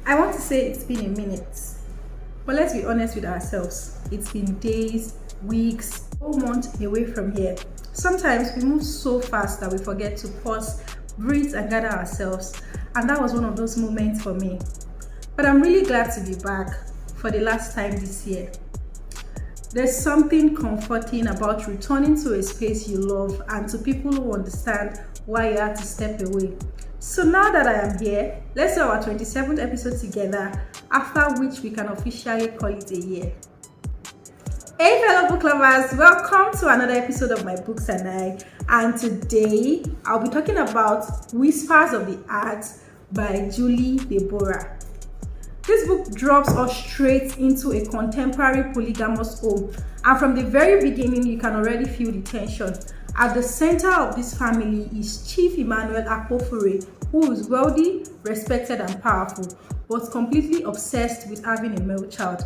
I want to say it's been a minute, but let's be honest with ourselves. It's been days, weeks, whole month away from here. Sometimes we move so fast that we forget to pause, breathe, and gather ourselves. And that was one of those moments for me. But I'm really glad to be back for the last time this year. There's something comforting about returning to a space you love and to people who understand why you had to step away. So now that I am here, let's do our 27th episode together, after which we can officially call it a year. Hey fellow book lovers, welcome to another episode of My Books and I. And today, I'll be talking about Whispers of the Heart by Julie Deborah. This book drops us straight into a contemporary polygamous home, and from the very beginning you can already feel the tension. At the center of this family is Chief Emmanuel Akpofure, who is wealthy, respected and powerful, but completely obsessed with having a male child.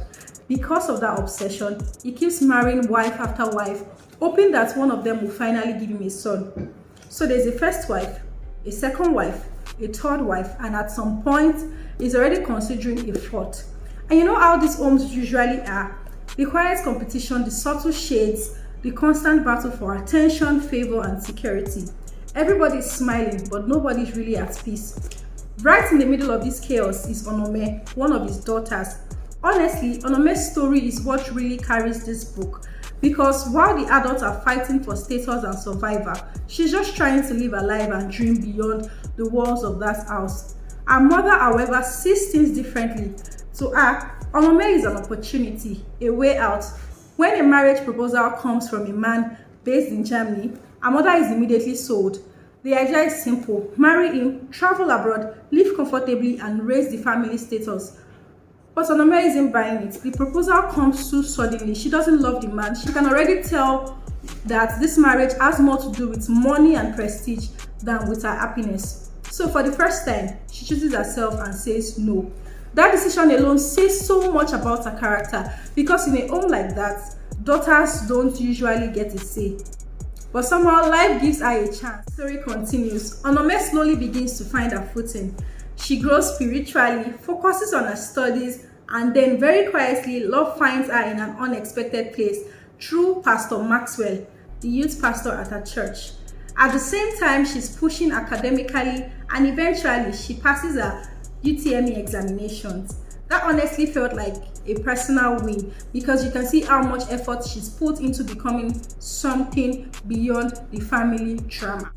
Because of that obsession, he keeps marrying wife after wife, hoping that one of them will finally give him a son. So there's a first wife, a second wife, a third wife, and at some point is already considering a fourth. And you know how these homes usually are: the quiet competition, the subtle shades, the constant battle for attention, favor and security. Everybody's smiling, but nobody's really at peace. Right in the middle of this chaos is Onome, one of his daughters. Honestly, Onome's story is what really carries this book, because while the adults are fighting for status and survival, she's just trying to live her life and dream beyond the walls of that house. Her mother, however, sees things differently. To her, Onome is an opportunity, a way out. When a marriage proposal comes from a man based in Germany, her mother is immediately sold. The idea is simple: marry him, travel abroad, live comfortably, and raise the family status. But Onome isn't buying it. The proposal comes too suddenly. She doesn't love the man. She can already tell that this marriage has more to do with money and prestige than with her happiness. So for the first time, she chooses herself and says no. That decision alone says so much about her character, because in a home like that, daughters don't usually get a say. But somehow life gives her a chance. The story continues. Onome slowly begins to find her footing. She grows spiritually, focuses on her studies, and then very quietly, love finds her in an unexpected place through Pastor Maxwell, the youth pastor at her church. At the same time, she's pushing academically, and eventually she passes her UTME examinations. That honestly felt like a personal win, because you can see how much effort she's put into becoming something beyond the family drama.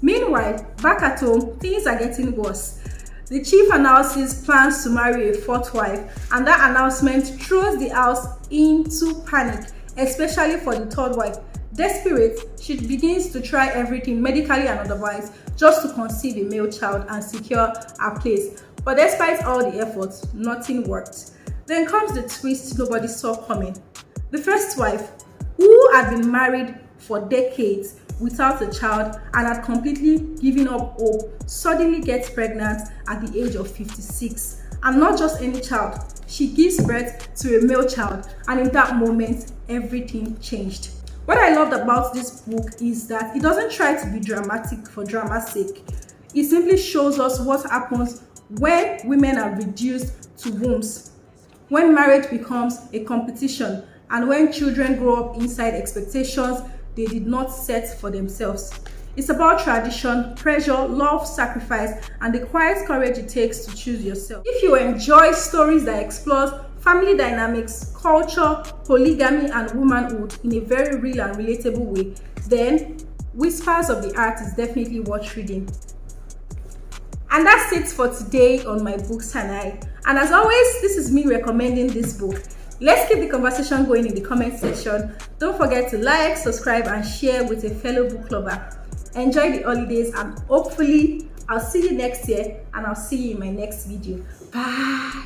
Meanwhile, back at home, things are getting worse. The chief announces plans to marry a fourth wife, and that announcement throws the house into panic, especially for the third wife. Desperate, she begins to try everything, medically and otherwise, just to conceive a male child and secure her place. But despite all the efforts, nothing worked. Then comes the twist nobody saw coming. The first wife, who had been married for decades without a child and had completely given up hope, suddenly gets pregnant at the age of 56. And not just any child, she gives birth to a male child, and in that moment, everything changed. What I loved about this book is that it doesn't try to be dramatic for drama's sake. It simply shows us what happens when women are reduced to wombs, when marriage becomes a competition, and when children grow up inside expectations they did not set for themselves. It's about tradition, pressure, love, sacrifice, and the quiet courage it takes to choose yourself. If you enjoy stories that explore family dynamics, culture, polygamy, and womanhood in a very real and relatable way, then Whispers of the Heart is definitely worth reading. And that's it for today on My Books and I. And as always, this is me recommending this book. Let's keep the conversation going in the comment section. Don't forget to like, subscribe, and share with a fellow book lover. Enjoy the holidays, and hopefully I'll see you next year, and I'll see you in my next video. Bye.